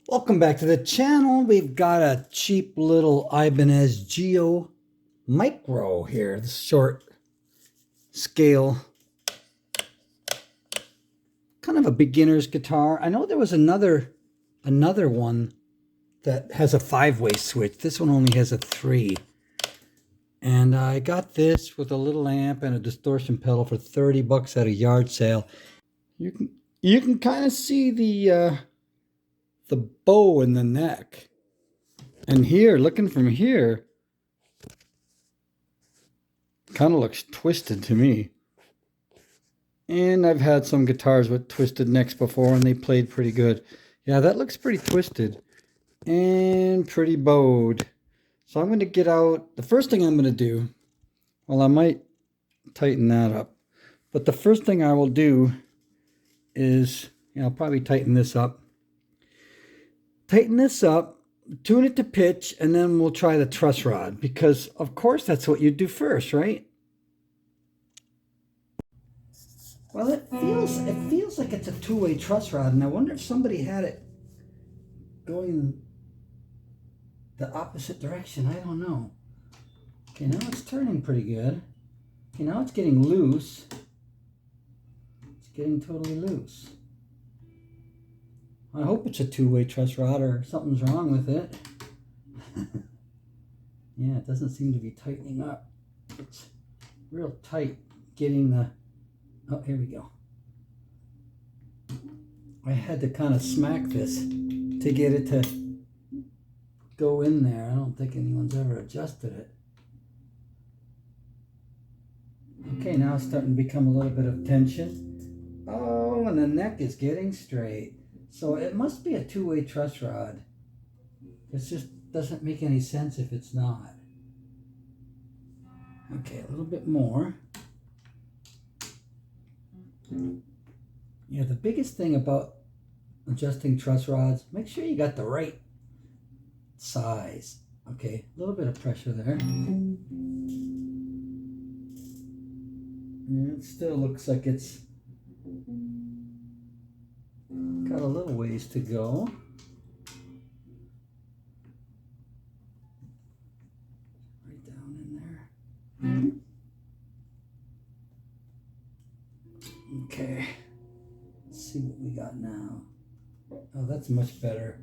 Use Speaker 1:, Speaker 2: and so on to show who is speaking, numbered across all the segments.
Speaker 1: Welcome back to the channel. We've got a cheap little Ibanez Geo Micro here, the short scale, kind of a beginner's guitar. I know there was another one that has a 5-way switch. This one only has a 3. And I got this with a little amp and a distortion pedal for 30 bucks at a yard sale. You can kind of see the bow in the neck. And here, looking from here, kind of looks twisted to me. And I've had some guitars with twisted necks before and they played pretty good. Yeah, that looks pretty twisted and pretty bowed. So I'm going to get out, the first thing I'm going to do, well, I might tighten that up. But the first thing I will do is, I'll probably tighten this up. Tighten this up, tune it to pitch, and then we'll try the truss rod. Because, of course, that's what you do first, right? Well, it feels like it's a 2-way truss rod, and I wonder if somebody had it going the opposite direction. I don't know. Okay, now it's turning pretty good. Okay, now it's getting loose. It's getting totally loose. I hope it's a 2-way truss rod or something's wrong with it. Yeah, it doesn't seem to be tightening up. It's real tight getting the... Oh, here we go. I had to kind of smack this to get it to go in there. I don't think anyone's ever adjusted it. Okay, now it's starting to become a little bit of tension. Oh, and the neck is getting straight. So it must be a 2-way truss rod. It just doesn't make any sense if it's not. Okay, a little bit more. Yeah, the biggest thing about adjusting truss rods, make sure you got the right size. Okay, a little bit of pressure there. Yeah, it still looks like it's got a little ways to go. Right down in there. Okay, let's see what we got now. Oh, that's much better.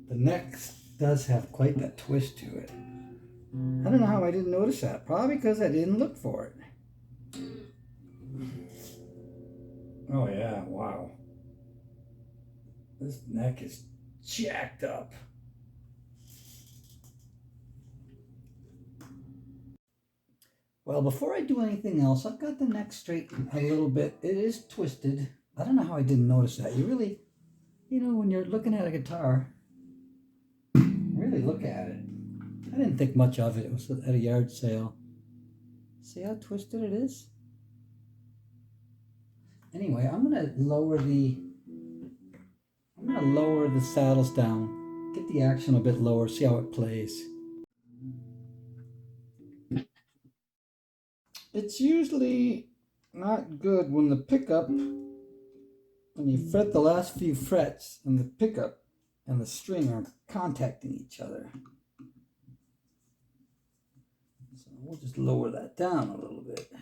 Speaker 1: The neck does have quite that twist to it. I don't know how I didn't notice that. Probably because I didn't look for it. Oh yeah, wow. This neck is jacked up. Well, before I do anything else, I've got the neck straightened a little bit. It is twisted. I don't know how I didn't notice that. You really, when you're looking at a guitar, really look at it. I didn't think much of it. It was at a yard sale. See how twisted it is? Anyway, I'm gonna lower the saddles down. Get the action a bit lower, see how it plays. It's usually not good when the pickup, when you fret the last few frets and the pickup and the string are contacting each other. So we'll just lower that down a little bit.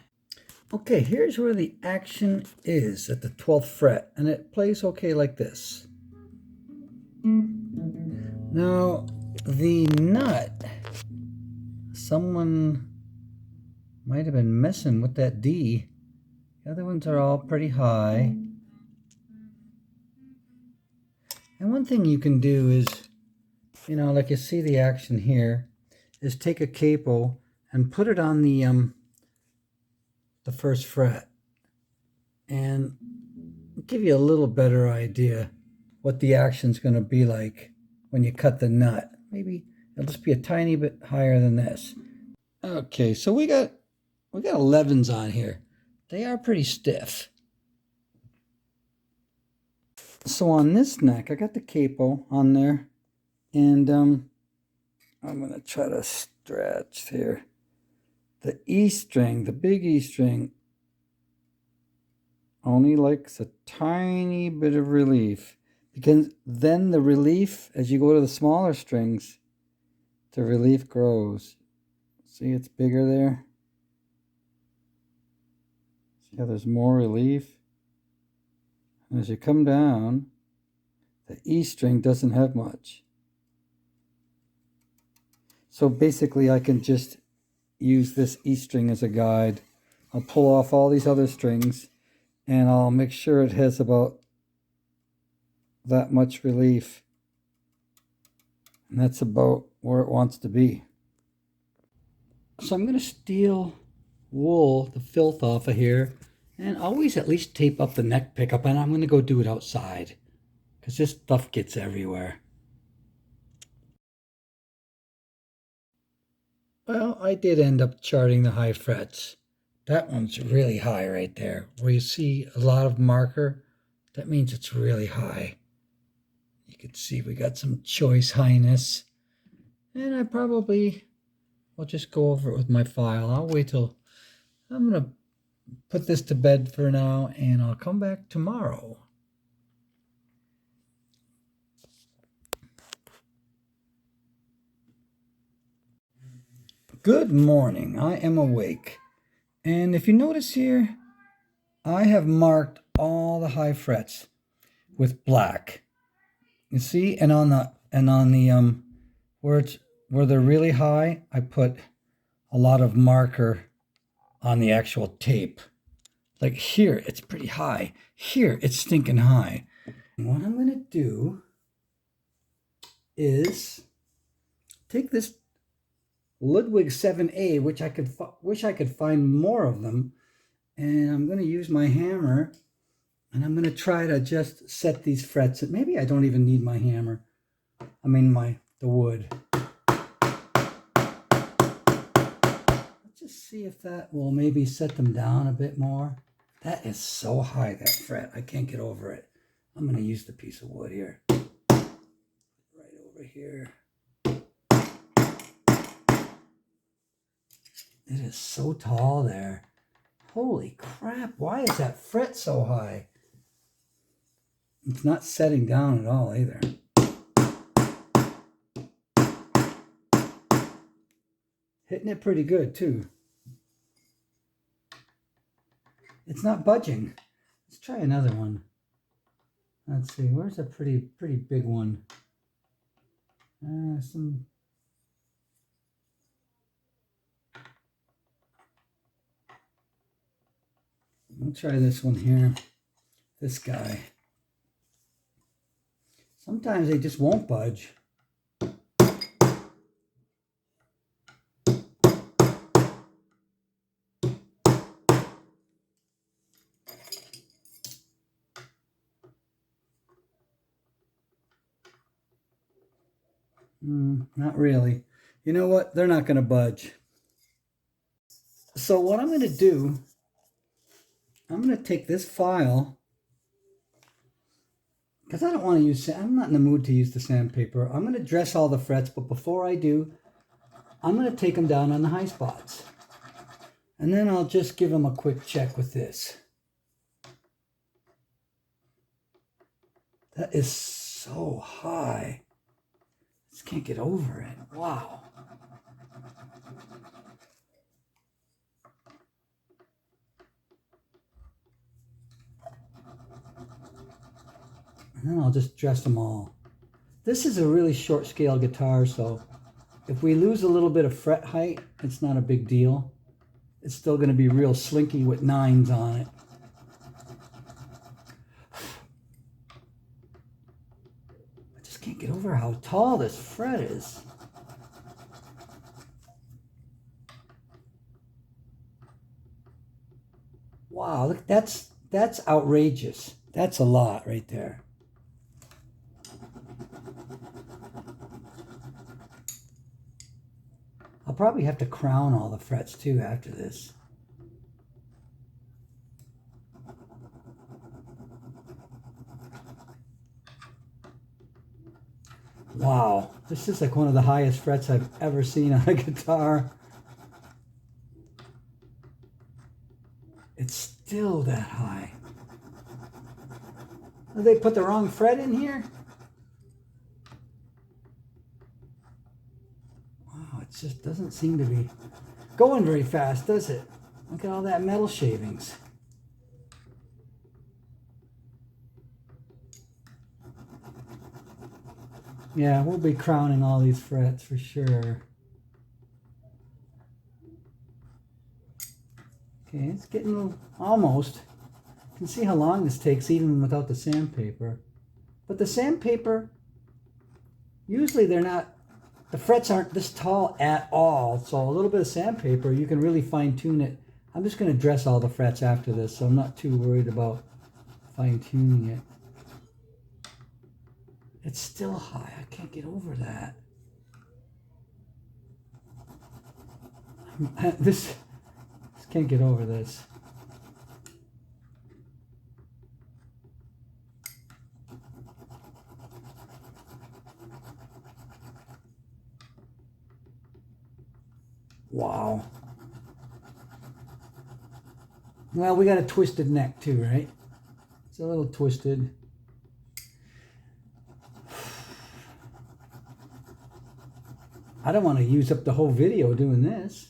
Speaker 1: Okay, here's where the action is at the 12th fret, and it plays okay like this. Now, the nut, someone might have been messing with that D. The other ones are all pretty high. And one thing you can do is, like you see the action here, is take a capo and put it on the 1st fret and give you a little better idea what the action's going to be like when you cut the nut. Maybe it'll just be a tiny bit higher than this. Okay, so we got 11s on here. They are pretty stiff. So on this neck, I got the capo on there, and I'm going to try to stretch here. The E string, the big E string, only likes a tiny bit of relief, because then the relief, as you go to the smaller strings, the relief grows. See, it's bigger there. See how there's more relief? And as you come down, the E string doesn't have much. So basically I can just use this E string as a guide. I'll pull off all these other strings and I'll make sure it has about that much relief. And that's about where it wants to be. So I'm going to steal wool, the filth off of here, and always at least tape up the neck pickup, and I'm going to go do it outside because this stuff gets everywhere. Well, I did end up charting the high frets. That one's really high right there. Where you see a lot of marker, that means it's really high. You can see we got some choice highness. And I probably will just go over it with my file. I'll wait till I'm going to put this to bed for now, and I'll come back tomorrow. Good morning. I am awake. And if you notice here, I have marked all the high frets with black. You see, and on the where they're really high, I put a lot of marker on the actual tape. Like here, it's pretty high. Here, it's stinking high. And what I'm going to do is take this Ludwig 7A, which I wish I could find more of them, and I'm going to use my hammer, and I'm going to try to just set these frets. Maybe I don't even need my hammer. I mean the wood. Let's just see if that will maybe set them down a bit more. That is so high, that fret. I can't get over it. I'm going to use the piece of wood here. Right over here. It is so tall there. Holy crap, why is that fret so high? It's not setting down at all either. Hitting it pretty good too. It's not budging. Let's try another one. Let's see, where's a pretty big one? I'll try this one here. This guy. Sometimes they just won't budge. Not really. You know what? They're not going to budge. So what I'm going to do, I'm going to take this file, because I don't want to use, I'm not in the mood to use the sandpaper. I'm going to dress all the frets, but before I do, I'm going to take them down on the high spots. And then I'll just give them a quick check with this. That is so high. I just can't get over it. Wow. And then I'll just dress them all. This is a really short scale guitar, so if we lose a little bit of fret height, it's not a big deal. It's still going to be real slinky with 9s on it. I just can't get over how tall this fret is. Wow, look, that's outrageous. That's a lot right there. I'll probably have to crown all the frets too after this. Wow, this is like one of the highest frets I've ever seen on a guitar. still that high. Did they put the wrong fret in here? Wow, it just doesn't seem to be going very fast, does it? Look at all that metal shavings. Yeah, we'll be crowning all these frets for sure. Okay, it's getting almost. You can see how long this takes even without the sandpaper. But the sandpaper, usually they're not, the frets aren't this tall at all. So a little bit of sandpaper, you can really fine tune it. I'm just going to dress all the frets after this, so I'm not too worried about fine tuning it. It's still high. I can't get over that. This can't get over this. Wow. Well, we got a twisted neck too, right? It's a little twisted. I don't want to use up the whole video doing this.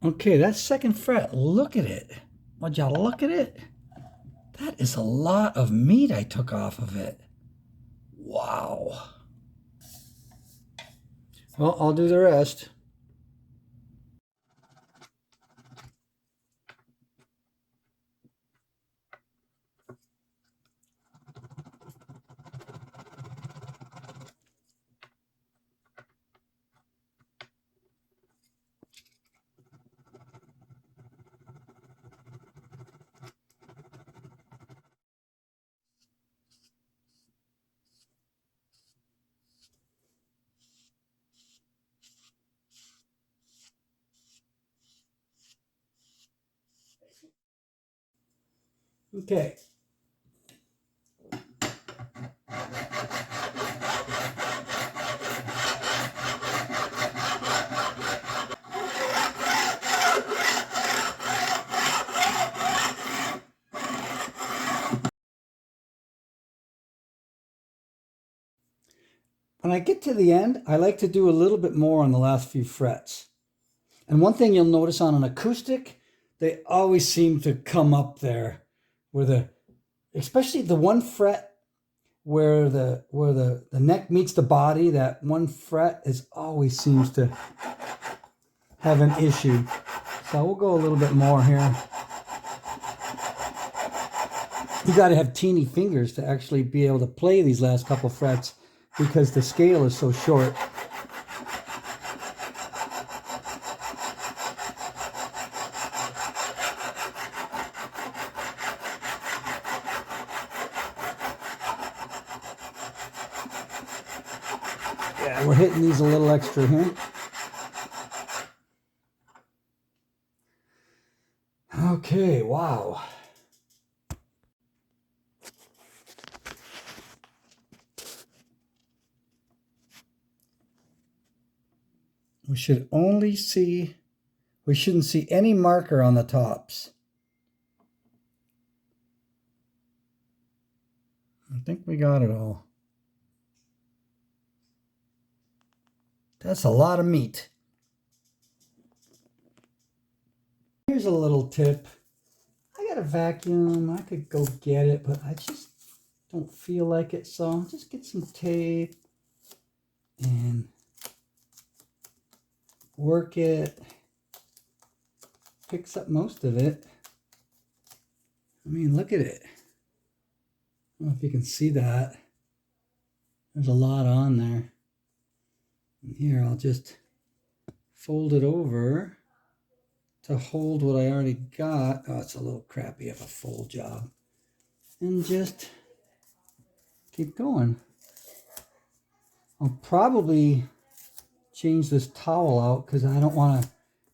Speaker 1: Okay, that second fret, look at it. Would y'all look at it? That is a lot of meat I took off of it. Wow. Well, I'll do the rest. Okay. When I get to the end, I like to do a little bit more on the last few frets. And one thing you'll notice on an acoustic, they always seem to come up there where especially the one fret where the neck meets the body, that one fret always seems to have an issue. So we'll go a little bit more here. You got to have teeny fingers to actually be able to play these last couple frets because the scale is so short. Yeah, we're hitting these a little extra here. Okay, wow. We shouldn't see any marker on the tops. I think we got it all. That's a lot of meat. Here's a little tip. I got a vacuum. I could go get it, but I just don't feel like it. So I'll just get some tape and work it. Picks up most of it. I mean, look at it. I don't know if you can see that. There's a lot on there. And here, I'll just fold it over to hold what I already got. Oh, it's a little crappy of a fold job. And just keep going. I'll probably change this towel out because I don't want to,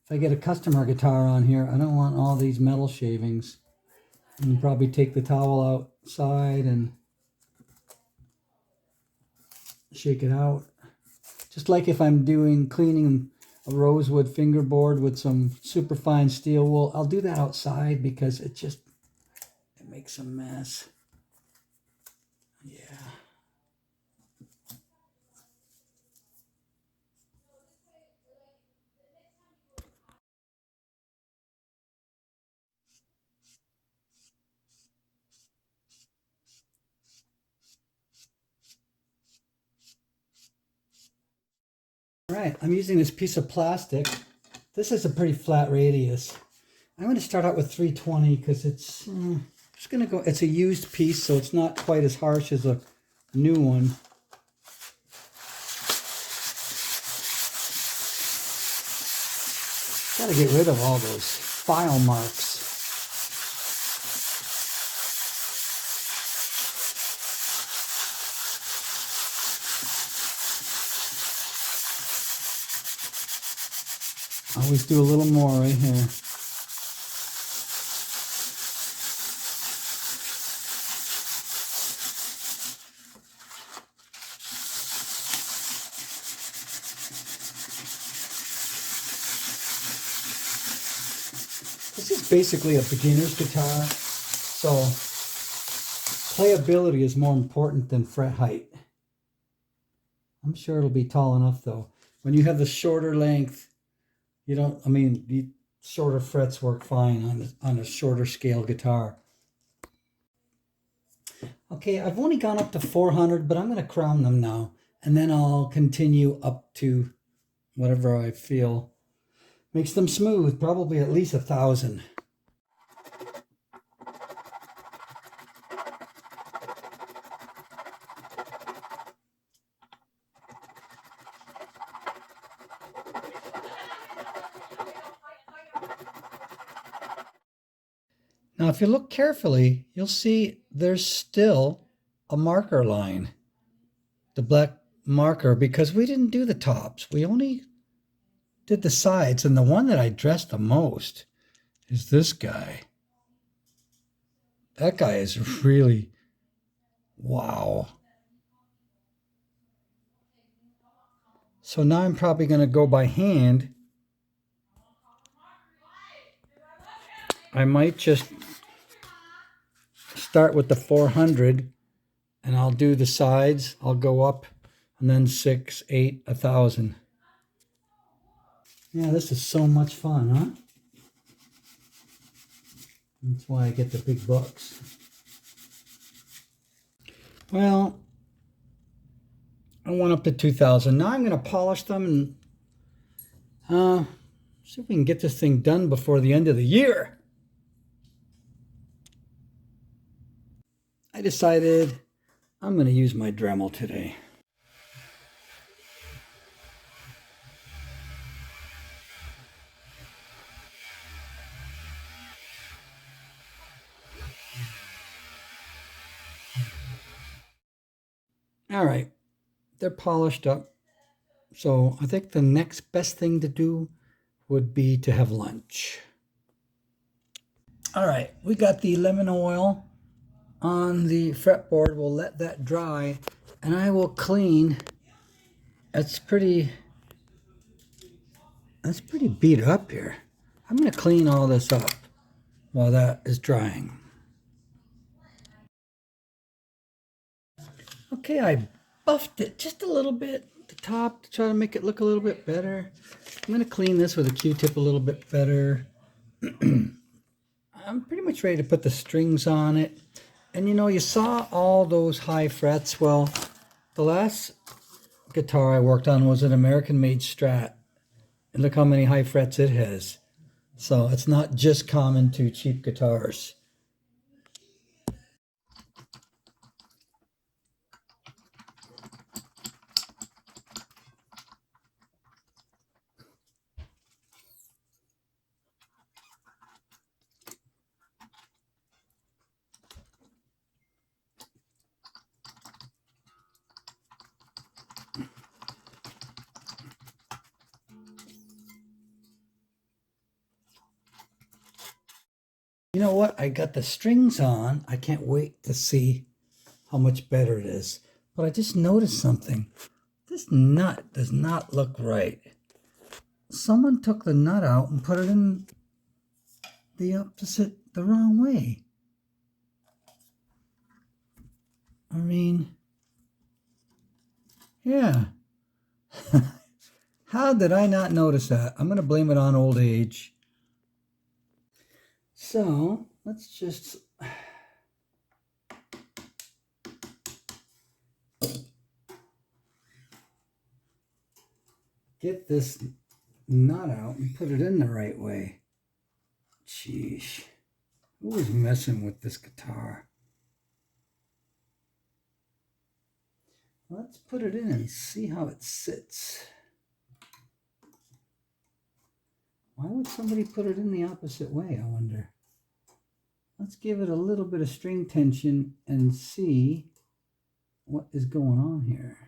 Speaker 1: if I get a customer guitar on here, I don't want all these metal shavings. And probably take the towel outside and shake it out. Just like if I'm cleaning a rosewood fingerboard with some super fine steel wool. I'll do that outside because it makes a mess. Yeah. All right, I'm using this piece of plastic. This is a pretty flat radius. I'm going to start out with 320 because it's just going to go. It's a used piece, so it's not quite as harsh as a new one. Got to get rid of all those file marks. Always do a little more right here. This is basically a beginner's guitar, so playability is more important than fret height. I'm sure it'll be tall enough though. When you have the shorter length, the shorter frets work fine on a shorter scale guitar. Okay, I've only gone up to 400, but I'm going to crown them now, and then I'll continue up to whatever I feel makes them smooth, probably at least 1,000. Now, if you look carefully, you'll see there's still a marker line, the black marker, because we didn't do the tops. We only did the sides, and the one that I dressed the most is this guy. That guy is really, wow. So now I'm probably going to go by hand. I might just start with the 400 and I'll do the sides. I'll go up and then 6, 8, 1,000. Yeah, this is so much fun, huh? That's why I get the big bucks. Well, I went up to 2,000. Now I'm going to polish them and see if we can get this thing done before the end of the year. I decided I'm going to use my Dremel today. All right, they're polished up. So I think the next best thing to do would be to have lunch. All right, we got the lemon oil on the fretboard. We'll let that dry and I will clean. That's pretty beat up here. I'm going to clean all this up while that is drying. Okay, I buffed it just a little bit, the top, to try to make it look a little bit better. I'm going to clean this with a Q-tip a little bit better. I'm pretty much ready to put the strings on it. And you saw all those high frets. Well, the last guitar I worked on was an American-made Strat. And look how many high frets it has. So it's not just common to cheap guitars. You know what? I got the strings on. I can't wait to see how much better it is. But I just noticed something. This nut does not look right. someone took the nut out and put it in the wrong way. I mean, yeah. How did I not notice that? I'm going to blame it on old age. So let's just get this nut out and put it in the right way. Sheesh. Who was messing with this guitar? Let's put it in and see how it sits. Why would somebody put it in the opposite way, I wonder? Let's give it a little bit of string tension and see what is going on here.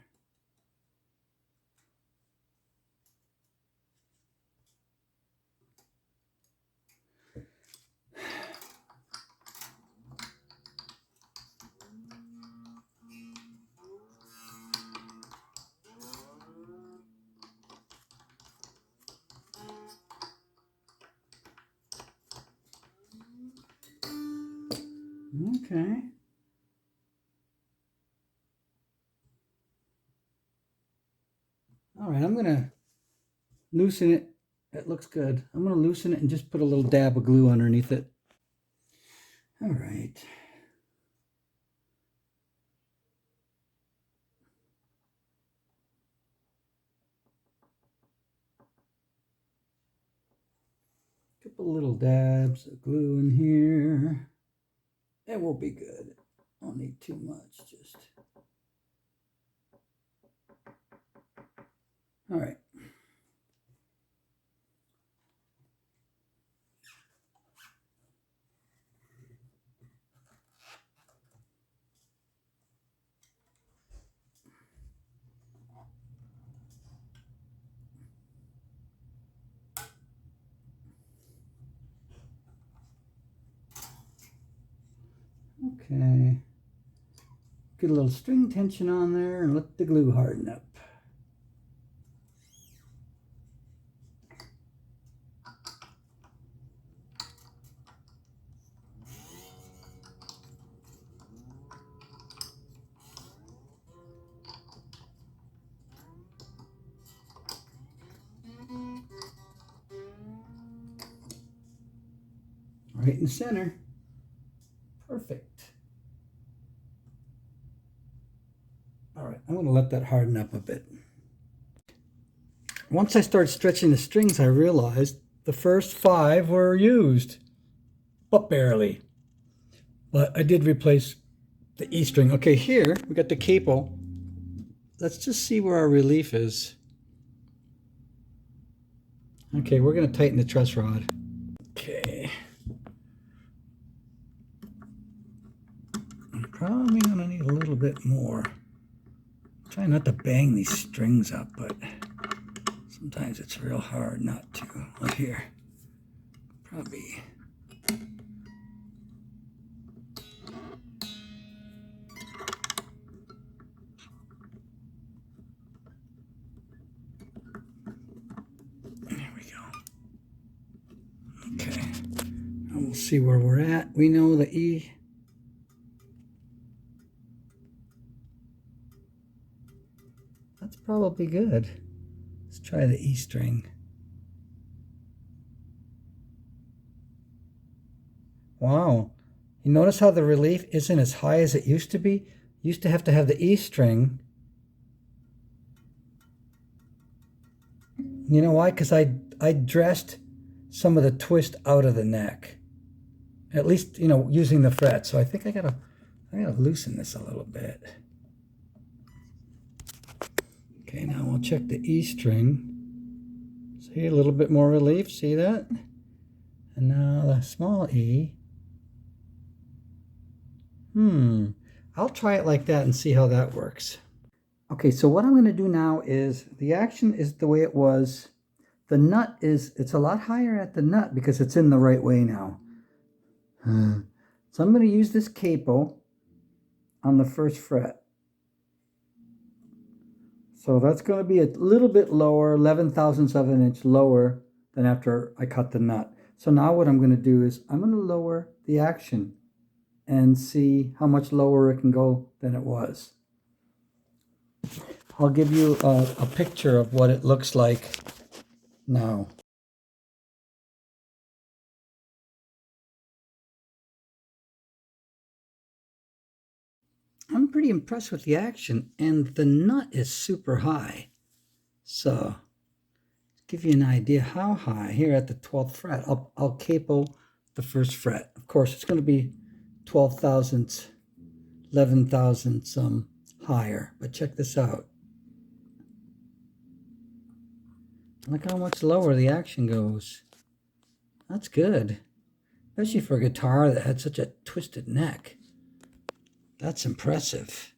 Speaker 1: Okay. All right, I'm going to loosen it. It looks good. I'm going to loosen it and just put a little dab of glue underneath it. All right. Couple little dabs of glue in here. It will be good. Don't need too much, just. All right. Okay. Get a little string tension on there and let the glue harden up. Right in the center. Perfect. All right, I'm going to let that harden up a bit. Once I started stretching the strings, I realized the first 5 were used, but barely. But I did replace the E string. Okay, here we got the capo. Let's just see where our relief is. Okay, we're going to tighten the truss rod. Okay. I'm probably going to need a little bit more. Try not to bang these strings up, but sometimes it's real hard not to. Look here. Probably. There we go. Okay. And we'll see where we're at. We know the E. That's probably good. Let's try the E string. Wow. You notice how the relief isn't as high as it used to be? Used to have the E string. You know why? Because I dressed some of the twist out of the neck. At least, you know, using the fret. So I think I gotta loosen this a little bit. Okay, now we'll check the E string. See, a little bit more relief, see that? And now the small E. I'll try it like that and see how that works. Okay, so what I'm going to do now is, the action is the way it was. The nut it's a lot higher at the nut because it's in the right way now. So I'm going to use this capo on the first fret. So that's going to be a little bit lower, 11 thousandths of an inch lower than after I cut the nut. So now what I'm going to do is I'm going to lower the action and see how much lower it can go than it was. I'll give you a picture of what it looks like now. I'm pretty impressed with the action, and the nut is super high. So, to give you an idea how high, here at the 12th fret, I'll capo the first fret. Of course, it's going to be 12 thousandths, 11 thousandths higher, but check this out. Look how much lower the action goes. That's good, especially for a guitar that had such a twisted neck. That's impressive.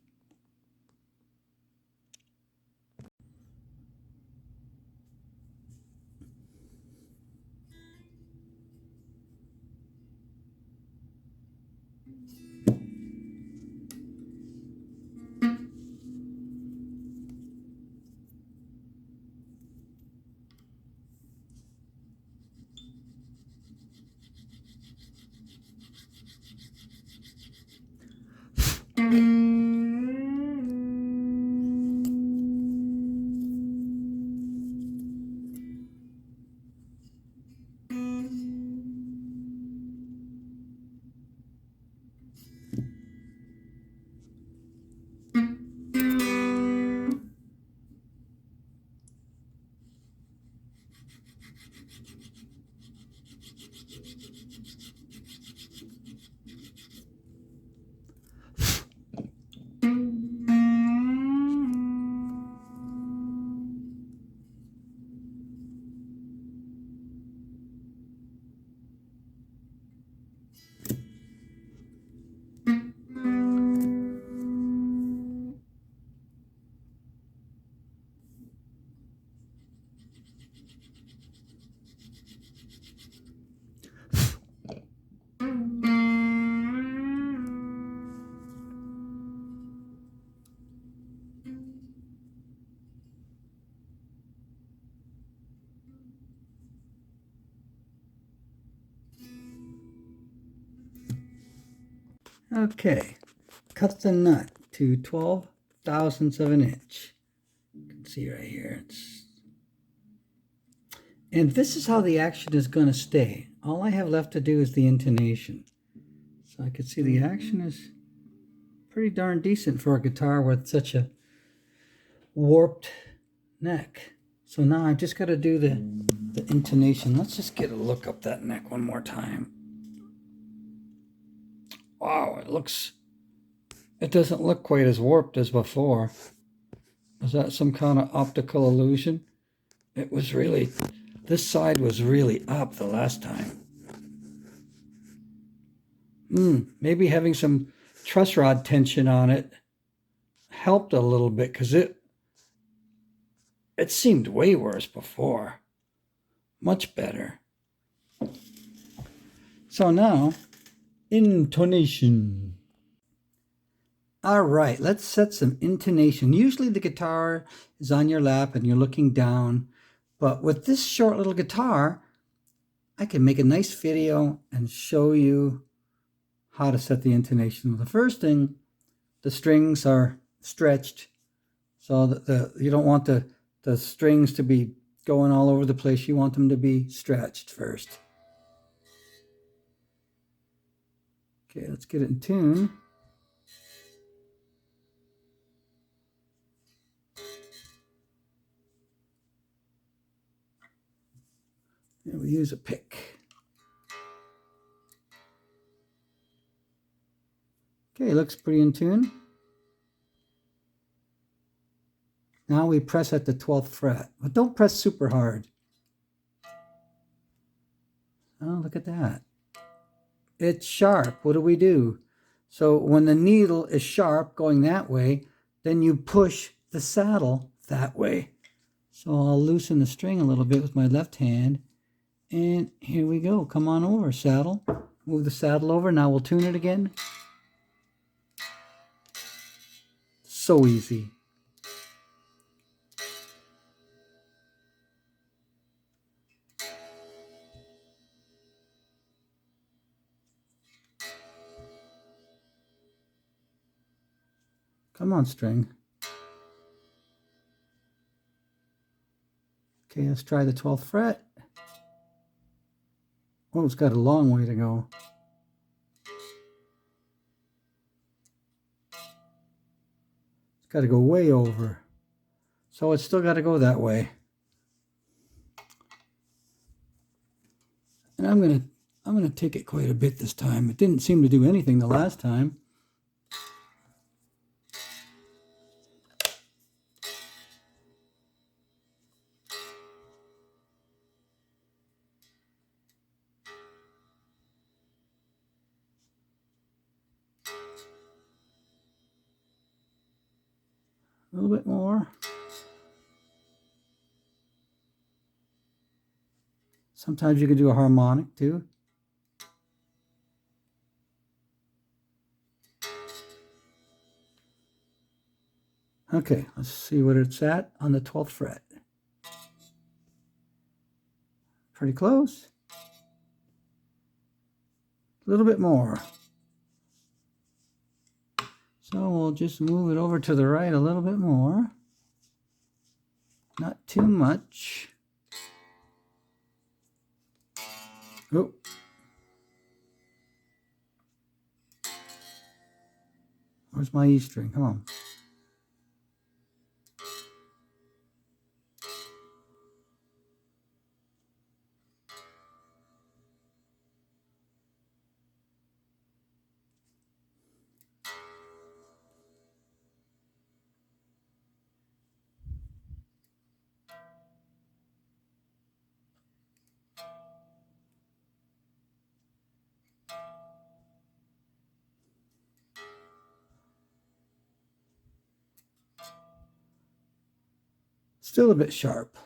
Speaker 1: Okay, cut the nut to 12 thousandths of an inch. You can see right here. And this is how the action is going to stay. All I have left to do is the intonation. So I can see the action is pretty darn decent for a guitar with such a warped neck. So now I've just got to do the intonation. Let's just get a look up that neck one more time. Wow, it doesn't look quite as warped as before. Was that some kind of optical illusion? It was really, this side was really up the last time. Maybe having some truss rod tension on it helped a little bit, because it seemed way worse before. Much better. So now, intonation. All right, let's set some intonation. Usually the guitar is on your lap and you're looking down, but with this short little guitar, I can make a nice video and show you how to set the intonation. The first thing, the strings are stretched, so that you don't want the strings to be going all over the place. You want them to be stretched first. Okay, let's get it in tune. And we use a pick. Okay, looks pretty in tune. Now we press at the 12th fret, but don't press super hard. Oh, look at that. It's sharp. What do? So when the needle is sharp going that way, then you push the saddle that way. So I'll loosen the string a little bit with my left hand. And here we go. Come on over, saddle. Move the saddle over. Now we'll tune it again. So easy. Come on, string. Okay, let's try the 12th fret. Oh, it's got a long way to go. It's got to go way over. So it's still got to go that way. And I'm gonna take it quite a bit this time. It didn't seem to do anything the last time. A little bit more. Sometimes you can do a harmonic too. Okay, let's see what it's at on the 12th fret. Pretty close. A little bit more. So we'll just move it over to the right a little bit more. Not too much. Oh. Where's my E string? Come on. Still a bit sharp.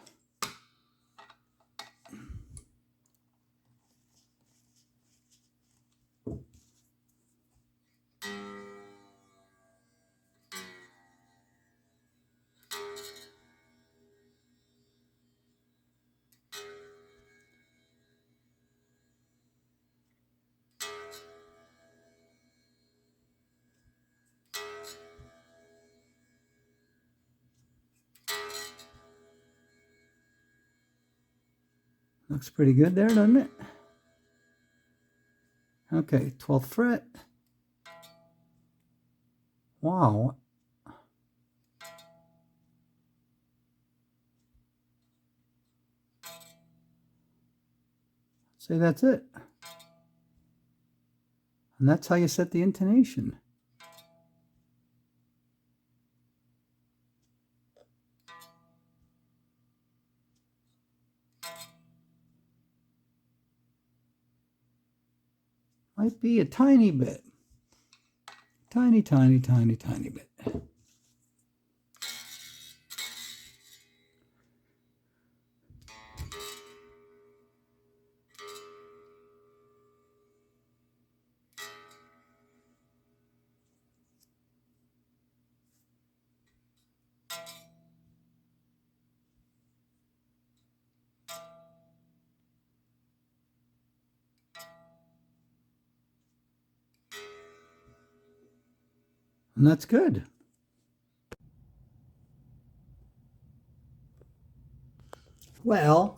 Speaker 1: Looks pretty good there, doesn't it? Okay, 12th fret. Wow. Say that's it. And that's how you set the intonation. Might be a tiny bit. Tiny, tiny, tiny, tiny bit. And that's good. Well,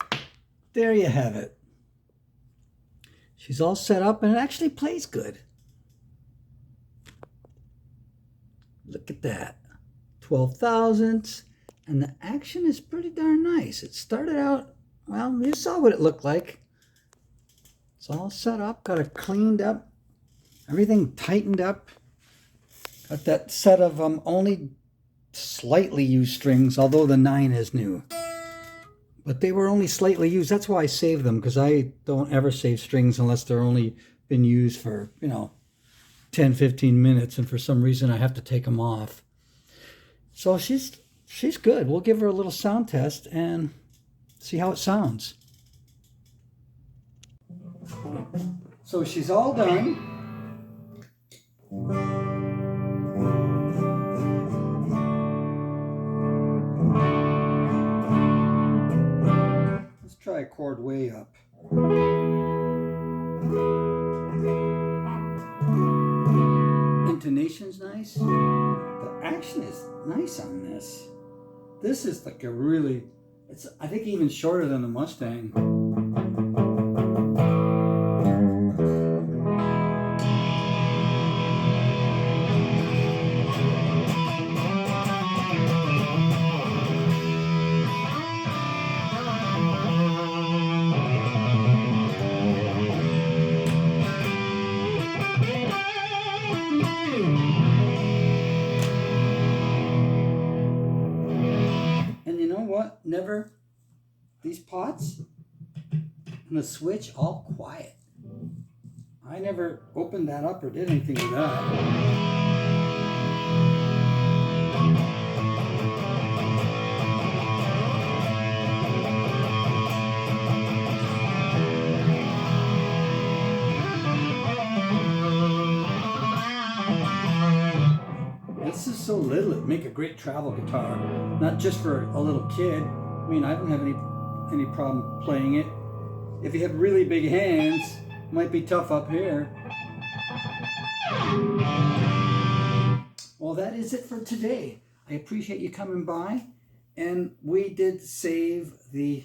Speaker 1: there you have it. She's all set up and it actually plays good. Look at that. 12 thousandths. And the action is pretty darn nice. It started out, well, you saw what it looked like. It's all set up, got it cleaned up, everything tightened up. Got that set of only slightly used strings, although the 9 is new. But they were only slightly used. That's why I saved them, because I don't ever save strings unless they're only been used for, 10, 15 minutes. And for some reason, I have to take them off. So she's good. We'll give her a little sound test and see how it sounds. So she's all done. Let's try a chord way up. Intonation's nice. The action is nice on this. This is like a really, it's I think even shorter than the Mustang. And you know what? Never, these pots and the switch all quiet. I never opened that up or did anything with that. This is so little, it'd make a great travel guitar. Not just for a little kid. I mean, I don't have any problem playing it. If you have really big hands, it might be tough up here. Well, that is it for today. I appreciate you coming by. And we did save the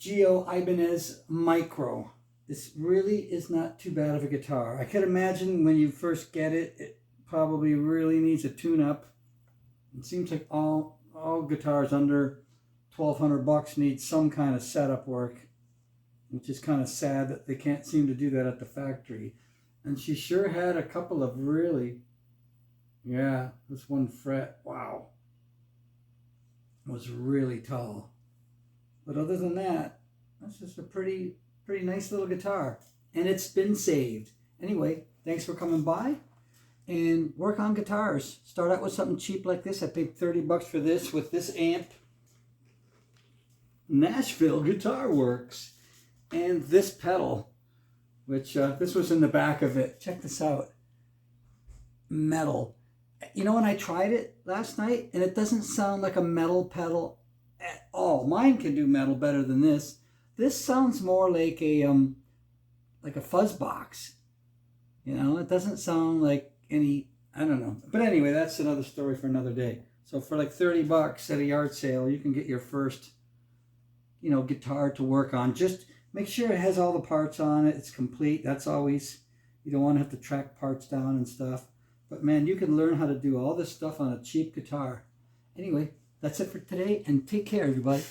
Speaker 1: Ibanez Mikro. This really is not too bad of a guitar. I could imagine when you first get it, it probably really needs a tune-up. It seems like all guitars under $1,200 need some kind of setup work, which is kind of sad that they can't seem to do that at the factory. And she sure had a couple of really, yeah, this one fret, wow, was really tall. But other than that, that's just a pretty nice little guitar. And it's been saved. Anyway, thanks for coming by. And work on guitars. Start out with something cheap like this. I paid $30 for this with this amp. Nashville Guitar Works. And this pedal, which this was in the back of it. Check this out. Metal. You know, when I tried it last night, and it doesn't sound like a metal pedal at all. Mine can do metal better than this. This sounds more like a fuzz box. You know, it doesn't sound like any, I don't know. But anyway, that's another story for another day. So for like $30 at a yard sale, you can get your first, you know, guitar to work on. Just make sure it has all the parts on it. It's complete. That's always, you don't want to have to track parts down and stuff. But man, you can learn how to do all this stuff on a cheap guitar. Anyway, that's it for today, and take care, everybody.